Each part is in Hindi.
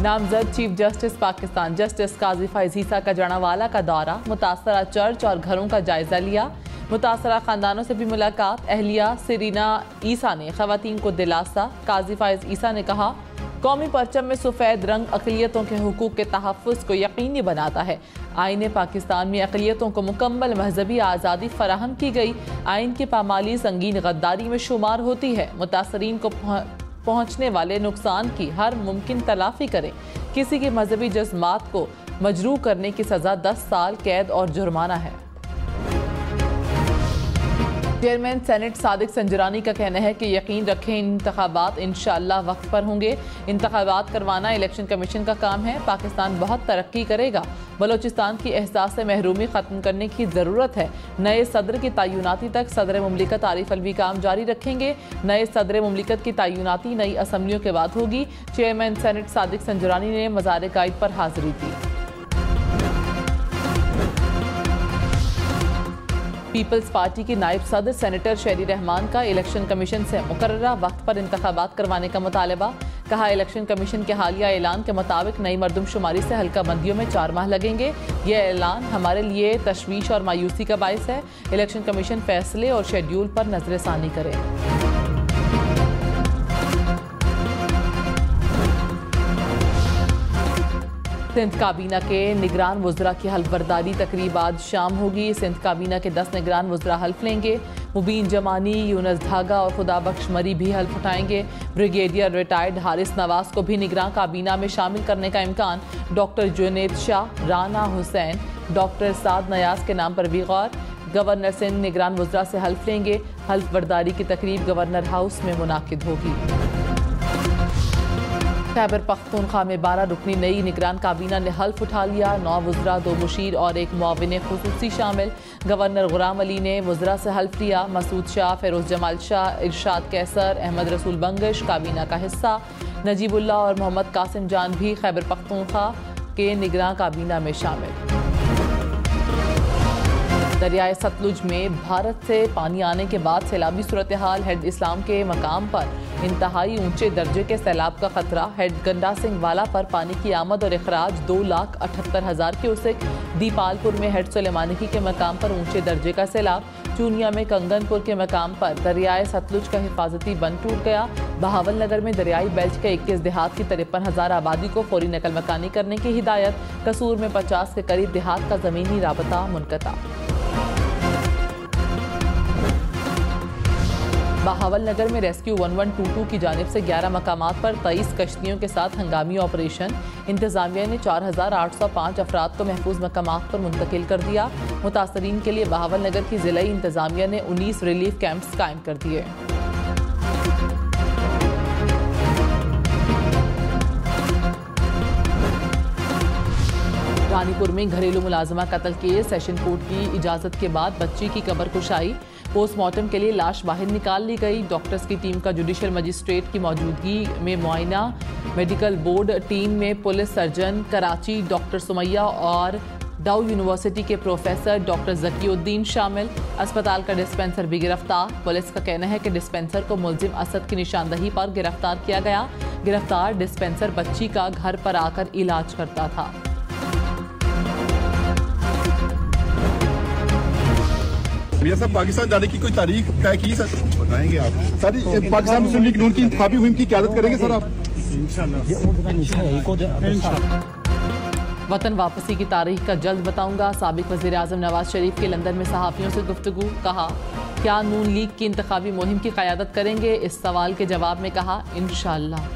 नामजद चीफ जस्टिस पाकिस्तान जस्टिस काजी फैज ईसा का जड़ावाला का दौरा, मुतासरा चर्च और घरों का जायजा लिया। मुतासरा खानदानों से भी मुलाकात। अहलिया सिरीना ईसा ने खवातीन को दिलासा। काजी फैज ईसा ने कहा, कौमी परचम में सफ़ेद रंग अक़लियतों के हुकूक के तहफ़्फ़ुज़ को यकीनी बनाता है। आईन पाकिस्तान में अक़लियतों को मुकम्मल मजहबी आज़ादी फराहम की गई। आइन की पामाली संगीन गद्दारी में शुमार होती है। मुतासरीन को पहुँचने वाले नुकसान की हर मुमकिन तलाफ़ी करें। किसी की मजहबी जज्बात को मजरूह करने की सज़ा 10 साल कैद और जुर्माना है। चेयरमैन सेनेट सादिक संजरानी का कहना है कि यकीन रखें इंतखाबात इंशाअल्लाह वक्त पर होंगे। इंतखाबात करवाना इलेक्शन कमीशन का काम है। पाकिस्तान बहुत तरक्की करेगा। बलोचिस्तान की एहसास से महरूमी ख़त्म करने की ज़रूरत है। नए सदर की तय्युनाती तक सदर मुमलिकत आरिफ अलवी काम जारी रखेंगे। नए सदर मुमलिकत की तय्युनाती नई असम्बलियों के बाद होगी। चेयरमैन सेनेट सादिक संजरानी ने मज़ार कायद पर हाजिरी दी। पीपल्स पार्टी की नायब सदर सेनेटर शेरी रहमान का इलेक्शन कमीशन से मुकर्ररा वक्त पर इंतखाबात करवाने का मुतालबा। कहा, इलेक्शन कमीशन के हालिया ऐलान के मुताबिक नई मरदमशुमारी से हल्का बंदियों में 4 माह लगेंगे। यह ऐलान हमारे लिए तशवीश और मायूसी का बायस है। इलेक्शन कमीशन फैसले और शेड्यूल पर नजरसानी करे। सिंध काबीना के निगरान वज़रा की हल्फ बर्दारी तकरीब आज शाम होगी। सिंध काबीना के 10 निगरान वज़रा हल्फ लेंगे। मुबीन जमानी, यूनस धागा और खुदाबख्श मरी भी हल्फ उठाएंगे। ब्रिगेडियर रिटायर्ड हारिस नवाज को भी निगरान काबीना में शामिल करने का इम्कान। डॉक्टर जुनैद शाह, राना हुसैन, डॉक्टर साद नयाज के नाम पर भी गौर। गवर्नर सिंध निगरान वज़रा से हल्फ लेंगे। हल्फ बर्दारी की तकरीब गवर्नर हाउस में मुनाकिद होगी। खैबर पख्तूनख्वा में 12 रुकनी नई निगरान काबीना ने हल्फ उठा लिया। 9 वज़रा, 2 मुशीर और 1 मुआविन खुसूसी शामिल। गवर्नर गुलाम अली ने वज़रा से हल्फ लिया। मसूद शाह, फेरोज जमाल शाह, इरशाद कैसर, अहमद रसूल बंगश काबीना का हिस्सा। नजीबुल्लाह और मोहम्मद कासिम जान भी खैबर पख्तूनख्वा के निगरान काबीना में शामिल। दरियाए सतलुज में भारत से पानी आने के बाद सैलाबी सूरत हाल। हेड इस्लाम के मकाम पर इंतहाई ऊंचे दर्जे के सैलाब का खतरा। हेड गंडा सिंह वाला पर पानी की आमद और अखराज 2,78,000 क्यूसेक। दीपालपुर में हेड सुलेमानिकी के मकाम पर ऊंचे दर्जे का सैलाब। चूनिया में कंगनपुर के मकाम पर दरियाए सतलुज का हिफाजती बंद टूट गया। बहावल नगर में दरियाई बेल्ट के 21 देहात की 53,000 आबादी को फौरी नकल मकानी करने की हिदायत। कसूर में 50 के करीब देहात का ज़मीनी राबता मुनक़ता। बहावल नगर में रेस्क्यू 1122 की जानिब से 11 मकामात पर 23 कश्तियों के साथ हंगामी ऑपरेशन। इंतजामिया ने 4,805 अफराद को महफूज मकामात पर मुंतकिल कर दिया। मुतासरीन के लिए बहावल नगर की ज़िला इंतजामिया ने 19 रिलीफ कैंप्स कायम कर दिए। रानीपुर में घरेलू मुलाजमा कत्ल केस। सेशन कोर्ट की इजाज़त के बाद बच्ची की कब्र कुशाई। पोस्टमार्टम के लिए लाश बाहर निकाल ली गई। डॉक्टर्स की टीम का जुडिशल मजिस्ट्रेट की मौजूदगी में मुआयना। मेडिकल बोर्ड टीम में police surgeon Karachi doctor Sumaiya और डाउ यूनिवर्सिटी के प्रोफेसर डॉक्टर जकीउद्दीन शामिल। अस्पताल का डिस्पेंसर भी गिरफ्तार। पुलिस का कहना है कि डिस्पेंसर को मुलजिम असद की निशानदही पर गिरफ्तार किया गया। गिरफ्तार डिस्पेंसर बच्ची का घर पर आकर इलाज करता था। भैया साहब, पाकिस्तान जाने की कोई तारीख तय की सर? बताएंगे आप सर? पाकिस्तान मुस्लिम लीग नून की इंतखाबी मुहिम की क़यादत करेंगे सर आप? वतन वापसी की तारीख का जल्द बताऊंगा। साबिक वज़ीर आज़म नवाज शरीफ की लंदन में सहाफ़ियों से गुफ्तगू। कहा, क्या नून लीग की इंतखाबी मुहिम की क़यादत करेंगे? इस सवाल के जवाब में कहा, इंशाअल्लाह।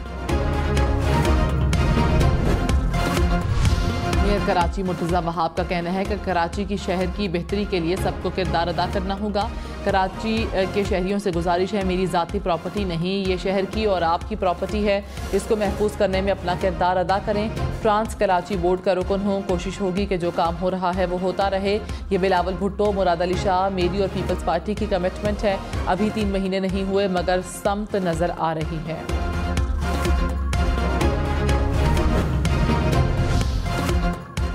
मेयर कराची मुर्तज़ा वहाब का कहना है कि कराची की शहर की बेहतरी के लिए सबको किरदार अदा करना होगा। कराची के शहरियों से गुजारिश है, मेरी ज़ाती प्रॉपर्टी नहीं, ये शहर की और आपकी प्रॉपर्टी है। इसको महफूज करने में अपना किरदार अदा करें। फ्रांस कराची बोर्ड का रुकन हूँ। कोशिश होगी कि जो काम हो रहा है वो होता रहे। ये बिलावल भुट्टो, मुराद अली शाह, मेरी और पीपल्स पार्टी की कमिटमेंट है। अभी 3 महीने नहीं हुए मगर समत नज़र आ रही है।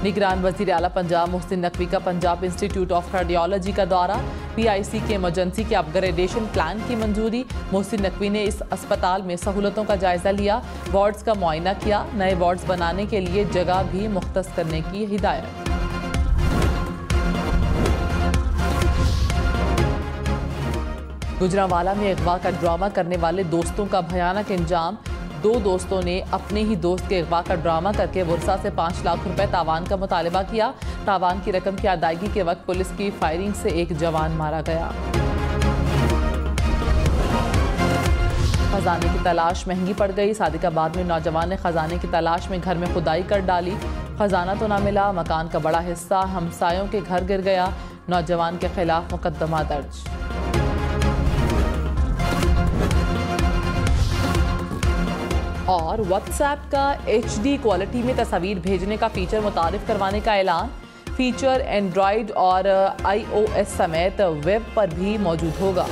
निगरान वज़ीर आला पंजाब मोहसिन नकवी का पंजाब इंस्टीट्यूट ऑफ कार्डियोलॉजी का दौरा। PIC के इमरजेंसी के अपग्रेडेशन प्लान की मंजूरी। मोहसिन नकवी ने इस अस्पताल में सहूलतों का जायजा लिया, वार्ड्स का मुआयना किया। नए वार्ड्स बनाने के लिए जगह भी मुख्तस करने की हिदायत। गुजरांवाला में अगवा का ड्रामा करने वाले दोस्तों का भयानक इंजाम। 2 दोस्तों ने अपने ही दोस्त के अगवा का ड्रामा करके वर्षा से 5 लाख रुपए तावान का मुतालबा किया। तावान की रकम की अदायगी के वक्त पुलिस की फायरिंग से एक जवान मारा गया। खजाने की तलाश महंगी पड़ गई। सादिकाबाद में नौजवान ने खजाने की तलाश में घर में खुदाई कर डाली। खजाना तो ना मिला, मकान का बड़ा हिस्सा हमसायों के घर गिर गया। नौजवान के खिलाफ मुकदमा दर्ज। और व्हाट्सएप का HD क्वालिटी में तस्वीर भेजने का फीचर मुतारिफ करवाने का ऐलान। फीचर एंड्रॉयड और iOS समेत वेब पर भी मौजूद होगा।